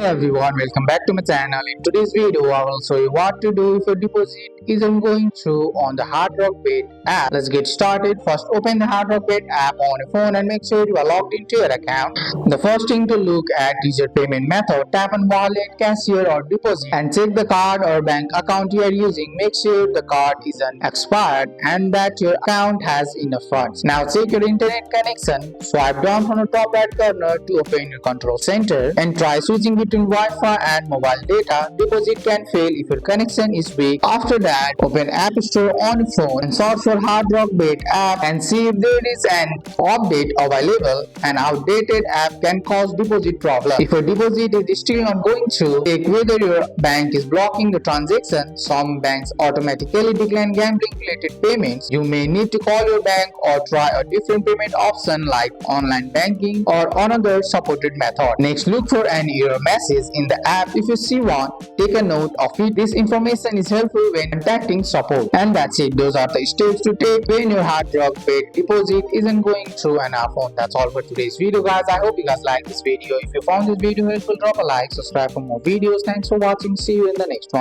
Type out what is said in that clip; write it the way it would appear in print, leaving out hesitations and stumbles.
Hey everyone, welcome back to my channel. In today's video, I will show you what to do if your deposit isn't going through on the Hard Rock Bit app. Let's get started. First, open the Hard Rock Bit app on your phone and make sure you are logged into your account. The first thing to look at is your payment method. Tap on wallet, cashier or deposit and check the card or bank account you are using. Make sure the card isn't expired and that your account has enough funds. Now check your internet connection. Swipe down from the top right corner to open your control center and try switching between Wi-Fi and mobile data. Deposit can fail if your connection is weak. After that, open App Store on your phone and search for Hard Rock Bit app and see if there is an update available. An outdated app can cause deposit problem. If your deposit is still not going through, check whether your bank is blocking the transaction. Some banks automatically decline gambling related payments. You may need to call your bank or try a different payment option like online banking or another supported method. Next, look for an error message in the app. If you see one, take a note of it. This information is helpful when contacting support. And that's it. Those are the steps to take when your Hard Rock Bit deposit isn't going through on our phone. That's all for today's video, guys. I hope you guys like this video. If you found this video helpful, drop a like, subscribe for more videos. Thanks for watching. See you in the next one.